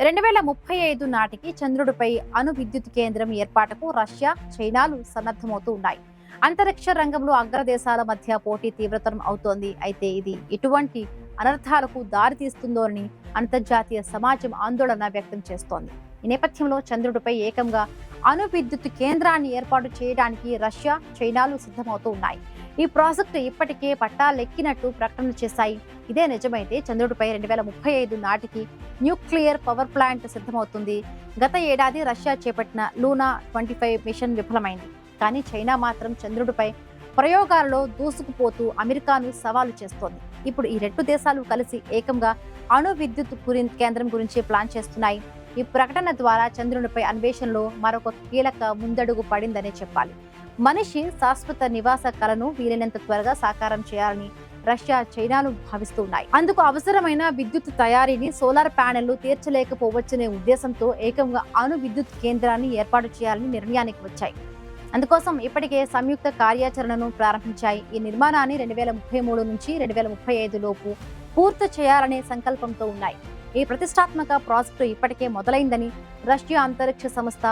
2035 నాటికి చంద్రుడిపై అణు విద్యుత్ కేంద్రం ఏర్పాటుకు రష్యా, చైనాలు సన్నద్ధమవుతూ ఉన్నాయి. అంతరిక్ష రంగంలో అగ్రదేశాల మధ్య పోటీ తీవ్రతరం అవుతోంది. అయితే ఇది ఎటువంటి అనర్థాలకు దారితీస్తుందోనని అంతర్జాతీయ సమాజం ఆందోళన వ్యక్తం చేస్తోంది. ఈ నేపథ్యంలో చంద్రుడిపై ఏకంగా అణు విద్యుత్ కేంద్రాన్ని ఏర్పాటు చేయడానికి రష్యా, చైనాలు సిద్ధమవుతూ ఉన్నాయి. ఈ ప్రాజెక్టు ఇప్పటికే పట్టాలెక్కినట్టు ప్రకటన చేశాయి. ఇదే నిజమైతే చంద్రుడిపై 2035 నాటికి న్యూక్లియర్ పవర్ ప్లాంట్ సిద్ధమవుతుంది. గత ఏడాది రష్యా చేపట్టిన లూనా 25 మిషన్ విఫలమైంది. కానీ చైనా మాత్రం చంద్రుడిపై ప్రయోగాలలో దూసుకుపోతూ అమెరికాను సవాలు చేస్తోంది. ఇప్పుడు ఈ రెండు దేశాలు కలిసి ఏకంగా అణు విద్యుత్ కేంద్రం గురించి ప్లాన్ చేస్తున్నాయి. ఈ ప్రకటన ద్వారా చంద్రునిపై అన్వేషణలో మరొక కీలక ముందడుగు పడిందనే చెప్పాలి. మనిషి శాశ్వత నివాస కలను వీలైనంత త్వరగా సాకారం చేయాలని రష్యా, చైనాలు భావిస్తూ ఉన్నాయి. అందుకు అవసరమైన విద్యుత్ తయారీని సోలార్ ప్యానెళ్లు తీర్చలేకపోవచ్చనే ఉద్దేశంతో ఏకంగా అణు విద్యుత్ కేంద్రాన్ని ఏర్పాటు చేయాలని నిర్ణయానికి వచ్చాయి. అందుకోసం ఇప్పటికే సంయుక్త కార్యాచరణను ప్రారంభించాయి. ఈ నిర్మాణాన్ని 2033 నుంచి 2035 లోపు పూర్తి చేయాలనే సంకల్పంతో ఉన్నాయి. ఈ ప్రతిష్టాత్మక ప్రాజెక్టు ఇప్పటికే మొదలైందని రష్యా అంతరిక్ష సంస్థ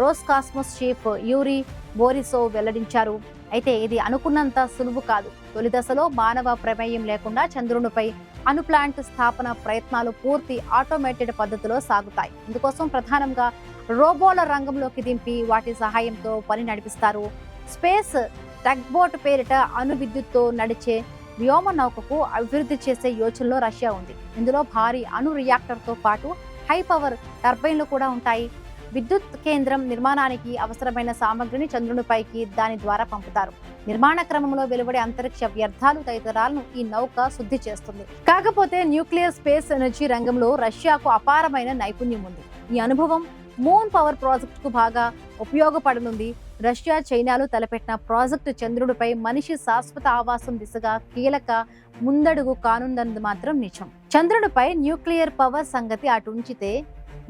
రోస్కాస్మోస్ చీఫ్ యూరీ బోరిసోవ్ వెల్లడించారు. అయితే ఇది అనుకున్నంత సులువు కాదు. తొలి దశలో మానవ ప్రమేయం లేకుండా చంద్రునిపై అణు ప్లాంట్ స్థాపన ప్రయత్నాలు పూర్తి ఆటోమేటెడ్ పద్ధతిలో సాగుతాయి. ఇందుకోసం ప్రధానంగా రోబోల రంగంలోకి దింపి వాటి సహాయంతో పని నడిపిస్తారు. స్పేస్ టగ్బోట్ పేరిట అణు విద్యుత్తో నడిచే వ్యోమ నౌకకు అభివృద్ధి చేసే యోచనలో రష్యా ఉంది. ఇందులో భారీ అణు రియాక్టర్తో పాటు హై పవర్ టర్బైన్లు కూడా ఉంటాయి. విద్యుత్ కేంద్రం నిర్మాణానికి అవసరమైన సామగ్రిని చంద్రునిపైకి దాని ద్వారా పంపుతారు. నిర్మాణ క్రమంలో వెలువడే అంతరిక్ష వ్యర్థాలు తదితరాలను ఈ నౌక శుద్ధి చేస్తుంది. కాకపోతే న్యూక్లియర్ స్పేస్ ఎనర్జీ రంగంలో రష్యాకు అపారమైన నైపుణ్యం ఉంది. ఈ అనుభవం మూన్ పవర్ ప్రాజెక్టుకు బాగా ఉపయోగపడనుంది. రష్యా, చైనాలు తలపెట్టిన ప్రాజెక్టు చంద్రుడిపై మనిషి శాశ్వత ఆవాసం దిశగా కీలక ముందడుగు కానున్నది మాత్రం నిజం. చంద్రుడిపై న్యూక్లియర్ పవర్ సంగతి అటుంచితే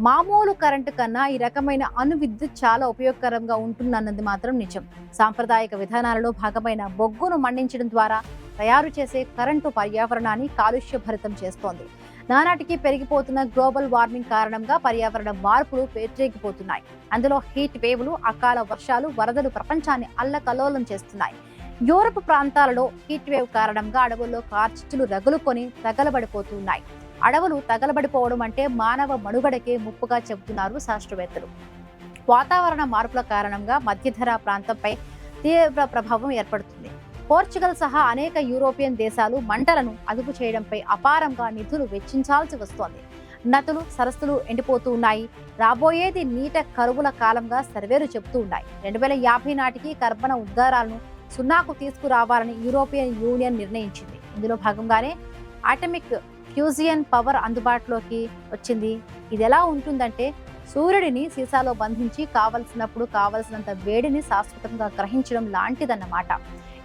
మామూలు కరెంటు కన్నా ఈ రకమైన అణు విద్యుత్ చాలా ఉపయోగకరంగా ఉంటుందన్నది మాత్రం నిజం. సాంప్రదాయిక విధానాలలో భాగమైన బొగ్గును మండించడం ద్వారా తయారు చేసే కరెంటు పర్యావరణాన్ని కాలుష్యభరితం చేస్తోంది. నానాటికి పెరిగిపోతున్న గ్లోబల్ వార్మింగ్ కారణంగా పర్యావరణ మార్పులు పేటరేగిపోతున్నాయి. అందులో హీట్ వేవ్లు, అకాల వర్షాలు, వరదలు ప్రపంచాన్ని అల్లకల్లోలం చేస్తున్నాయి. యూరప్ ప్రాంతాలలో హీట్ వేవ్ కారణంగా అడవుల్లో కార్చిచ్చులు రగులుకొని తగలబడిపోతున్నాయి. అడవులు తగలబడిపోవడం అంటే మానవ మనుగడకే ముప్పుగా చెబుతున్నారు శాస్త్రవేత్తలు. వాతావరణ మార్పుల కారణంగా మధ్యధరా ప్రాంతంపై తీవ్ర ప్రభావం ఏర్పడుతుంది. పోర్చుగల్ సహా అనేక యూరోపియన్ దేశాలు మంటలను అదుపు చేయడంపై అపారంగా నిధులు వెచ్చించాల్సి వస్తోంది. నదులు, సరస్సులు ఎండిపోతూ ఉన్నాయి. రాబోయేది నీట కరువుల కాలంగా సర్వేలు చెబుతూ ఉన్నాయి. 2050 నాటికి కర్బన ఉద్గారాలను 0కు తీసుకురావాలని యూరోపియన్ యూనియన్ నిర్ణయించింది. ఇందులో భాగంగానే ఆటమిక్ ఫ్యూజియన్ పవర్ అందుబాటులోకి వచ్చింది. ఇది ఎలా ఉంటుందంటే సూర్యుడిని సీసాలో బంధించి కావలసినప్పుడు కావలసినంత వేడిని శాశ్వతంగా గ్రహించడం లాంటిదన్నమాట.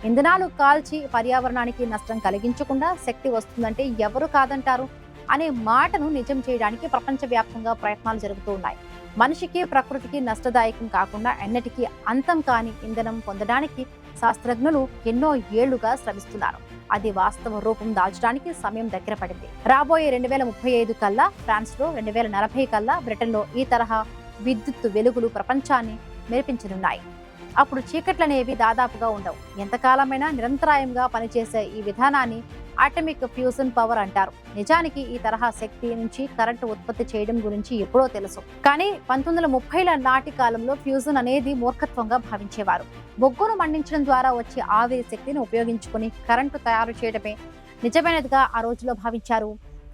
ఇంధనాలు కాల్చి పర్యావరణానికి నష్టం కలిగించకుండా శక్తి వస్తుందంటే ఎవరు కాదంటారు అనే మాటను నిజం చేయడానికి ప్రపంచవ్యాప్తంగా ప్రయత్నాలు జరుగుతూ ఉన్నాయి. మనిషికి, ప్రకృతికి నష్టదాయకం కాకుండా ఎన్నటికీ అంతం కాని ఇంధనం పొందడానికి శాస్త్రజ్ఞులు ఎన్నో ఏళ్లుగా శ్రమిస్తున్నారు. అది వాస్తవ రూపం దాల్చడానికి సమయం దగ్గర పడింది. రాబోయే 2035 కల్లా ఫ్రాన్స్ లో, 2040 కల్లా బ్రిటన్ లో ఈ తరహా విద్యుత్ వెలుగులు ప్రపంచాన్ని మెరిపించనున్నాయి. అప్పుడు చీకట్లనేవి దాదాపుగా ఉండవు. ఎంతకాలమైనా నిరంతరాయంగా పనిచేసే ఈ విధానాన్ని ఆటమిక్ ఫ్యూజన్ పవర్ అంటారు. నిజానికి ఈ తరహా శక్తి నుంచి కరెంటు ఉత్పత్తి చేయడం గురించి ఎప్పుడో తెలుసు. కానీ 1930ల నాటి కాలంలో ఫ్యూజన్ అనేది మూర్ఖత్వంగా భావించేవారు. బొగ్గును మండించడం ద్వారా వచ్చే ఆవిరి శక్తిని ఉపయోగించుకుని కరెంటు తయారు చేయడమే నిజమైనదిగా ఆ రోజులో భావించారు.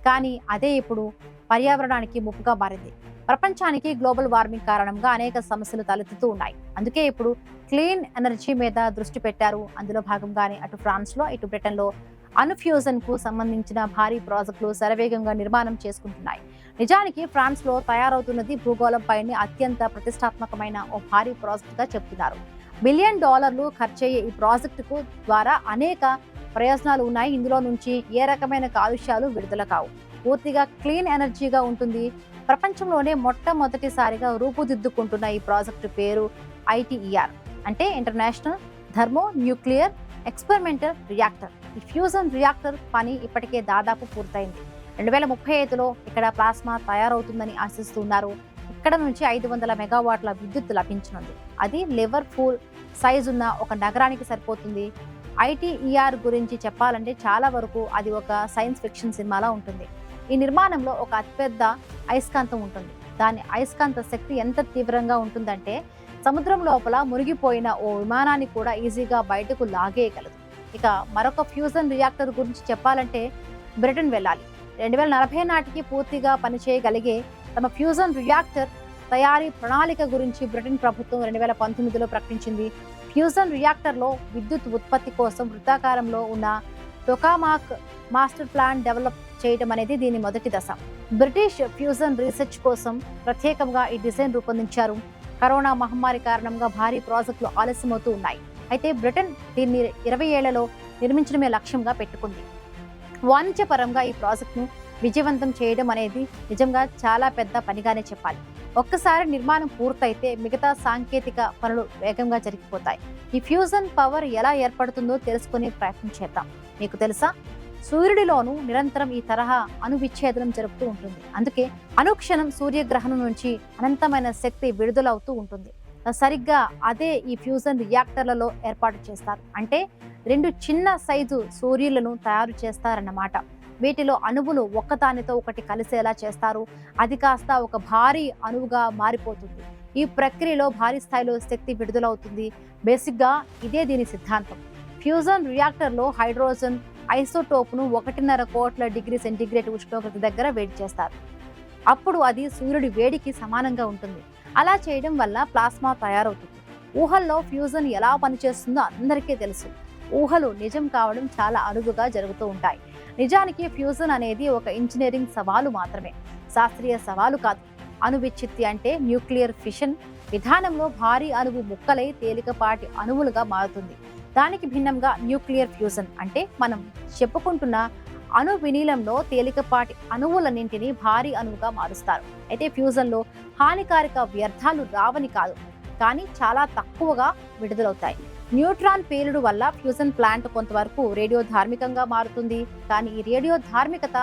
కానీ అదే ఇప్పుడు పర్యావరణానికి ముప్పుగా మారింది. ప్రపంచానికి గ్లోబల్ వార్మింగ్ కారణంగా అనేక సమస్యలు తలెత్తుతూ ఉన్నాయి. అందుకే ఇప్పుడు క్లీన్ ఎనర్జీ మీద దృష్టి పెట్టారు. అందులో భాగంగానే అటు ఫ్రాన్స్ లో, ఇటు బ్రిటన్ లో అణుఫ్యూజన్ కు సంబంధించిన భారీ ప్రాజెక్టులు శరవేగంగా నిర్మాణం చేసుకుంటున్నాయి. నిజానికి ఫ్రాన్స్ లో తయారవుతున్నది భూగోళంపైనే అత్యంత ప్రతిష్టాత్మకమైన ఓ భారీ ప్రాజెక్టుగా చెబుతున్నారు. $1 బిలియన్ ఖర్చయ్యే ఈ ప్రాజెక్టుకు ద్వారా అనేక ప్రయోజనాలు ఉన్నాయి. ఇందులో నుంచి ఏ రకమైన కాలుష్యాలు విడుదల కావు. పూర్తిగా క్లీన్ ఎనర్జీగా ఉంటుంది. ప్రపంచంలోనే మొట్టమొదటిసారిగా రూపుదిద్దుకుంటున్న ఈ ప్రాజెక్టు పేరు ITER, అంటే international thermo nuclear experimental reactor. ఈ ఫ్యూజన్ రియాక్టర్ పని ఇప్పటికే దాదాపు పూర్తయింది. 2035లో ఇక్కడ ప్లాస్మా తయారవుతుందని ఆశిస్తున్నారు. ఇక్కడ నుంచి 500 మెగావాట్ల విద్యుత్ లభించనుంది. అది లివర్పూల్ సైజ్ ఉన్న ఒక నగరానికి సరిపోతుంది. ఐటీఈఆర్ గురించి చెప్పాలంటే చాలా వరకు అది ఒక సైన్స్ ఫిక్షన్ సినిమాలా ఉంటుంది. ఈ నిర్మాణంలో ఒక అతిపెద్ద అయస్కాంతం ఉంటుంది. దాని అయస్కాంత శక్తి ఎంత తీవ్రంగా ఉంటుందంటే సముద్రం లోపల మునిగిపోయిన ఓ విమానాన్ని కూడా ఈజీగా బయటకు లాగేయగలదు. ఇక మరొక ఫ్యూజన్ రియాక్టర్ గురించి చెప్పాలంటే బ్రిటన్ వెళ్ళాలి. 2040 నాటికి పూర్తిగా పనిచేయగలిగే తమ ఫ్యూజన్ రియాక్టర్ తయారీ ప్రణాళిక గురించి బ్రిటన్ ప్రభుత్వం 2019లో ప్రకటించింది. ఫ్యూజన్ రియాక్టర్లో విద్యుత్ ఉత్పత్తి కోసం వృత్తాకారంలో ఉన్న టొకామాక్ మాస్టర్ ప్లాన్ డెవలప్ చేయడం అనేది దీని మొదటి దశ. బ్రిటిష్ ఫ్యూజన్ రీసెర్చ్ కోసం ప్రత్యేకంగా ఈ డిజైన్ రూపొందించారు. కరోనా మహమ్మారి కారణంగా భారీ ప్రాజెక్టులు ఆలస్యమవుతూ ఉన్నాయి. అయితే బ్రిటన్ దీన్ని 20 ఏళ్లలో నిర్మించడమే లక్ష్యంగా పెట్టుకుంది. వాణిజ్యపరంగా ఈ ప్రాజెక్టును విజయవంతం చేయడం అనేది నిజంగా చాలా పెద్ద పనిగానే చెప్పాలి. ఒక్కసారి నిర్మాణం పూర్తయితే మిగతా సాంకేతిక పనులు వేగంగా జరిగిపోతాయి. ఈ ఫ్యూజన్ పవర్ ఎలా ఏర్పడుతుందో తెలుసుకునే ప్రయత్నం చేద్దాం. మీకు తెలుసా, సూర్యుడిలోనూ నిరంతరం ఈ తరహా అణు విచ్ఛేదనం జరుగుతూ ఉంటుంది. అందుకే అనుక్షణం సూర్యగ్రహణం నుంచి అనంతమైన శక్తి విడుదలవుతూ ఉంటుంది. సరిగ్గా అదే ఈ ఫ్యూజన్ రియాక్టర్లలో ఏర్పాటు చేస్తారు. అంటే 2 చిన్న సైజు సూర్యులను తయారు చేస్తారన్నమాట. వీటిలో అణువులు ఒక్కదానితో ఒకటి కలిసేలా చేస్తారు. అది కాస్త ఒక భారీ అణువుగా మారిపోతుంది. ఈ ప్రక్రియలో భారీ స్థాయిలో శక్తి విడుదలవుతుంది. బేసిక్గా ఇదే దీని సిద్ధాంతం. ఫ్యూజన్ రియాక్టర్లో హైడ్రోజన్ ఐసోటోప్ను 1.5 కోట్ల డిగ్రీ సెంటీగ్రేడ్ ఉష్ణోగ్రత దగ్గర వేడి చేస్తారు. అప్పుడు అది సూర్యుడి వేడికి సమానంగా ఉంటుంది. అలా చేయడం వల్ల ప్లాస్మా తయారవుతుంది. ఊహల్లో ఫ్యూజన్ ఎలా పనిచేస్తుందో అందరికీ తెలుసు. ఊహలు నిజం కావడం చాలా అరుదుగా జరుగుతూ ఉంటాయి. నిజానికి ఫ్యూజన్ అనేది ఒక ఇంజనీరింగ్ సవాలు మాత్రమే, శాస్త్రీయ సవాలు కాదు. అణు విచ్ఛిత్తి అంటే న్యూక్లియర్ ఫిషన్ విధానంలో భారీ అణువు ముక్కలై తేలికపాటి అణువులుగా మారుతుంది. దానికి భిన్నంగా న్యూక్లియర్ ఫ్యూజన్ అంటే మనం చెప్పుకుంటున్న అణు విలీనంలో తేలికపాటి అణువులన్నింటినీ భారీ అణువుగా మారుస్తారు. అయితే ఫ్యూజన్లో హానికారక వ్యర్థాలు రావని కాదు, కానీ చాలా తక్కువగా విడుదలవుతాయి. న్యూట్రాన్ పేలుడు వల్ల ఫ్యూజన్ ప్లాంట్ కొంతవరకు రేడియో ధార్మికంగా మారుతుంది. కానీ ఈ రేడియో ధార్మికత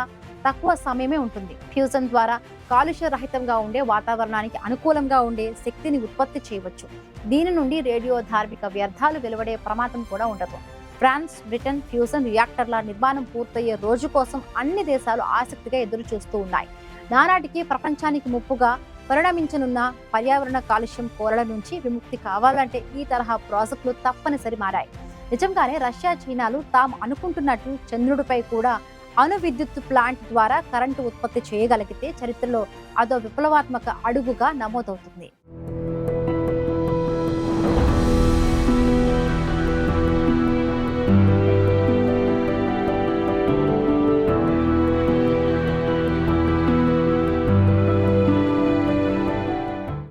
తక్కువ సమయమే ఉంటుంది. ఫ్యూజన్ ద్వారా కాలుష్య రహితంగా ఉండే వాతావరణానికి అనుకూలంగా ఉండే శక్తిని ఉత్పత్తి చేయవచ్చు. దీని నుండి రేడియో ధార్మిక వ్యర్థాలు వెలువడే ప్రమాదం కూడా ఉండదు. ఫ్రాన్స్, బ్రిటన్ ఫ్యూజన్ రియాక్టర్ల నిర్మాణం పూర్తయ్యే రోజు కోసం అన్ని దేశాలు ఆసక్తిగా ఎదురు చూస్తూ ఉన్నాయి. నానాటికి ప్రపంచానికి ముప్పుగా పరిణమించనున్న పర్యావరణ కాలుష్యం కోరల నుంచి విముక్తి కావాలంటే ఈ తరహా ప్రాజెక్టులు తప్పనిసరి మారాయి. నిజంగానే రష్యా, చైనాలు తాము అనుకుంటున్నట్టు చంద్రుడిపై కూడా అణు విద్యుత్ ప్లాంట్ ద్వారా కరెంటు ఉత్పత్తి చేయగలిగితే చరిత్రలో అదో విప్లవాత్మక అడుగుగా నమోదవుతుంది.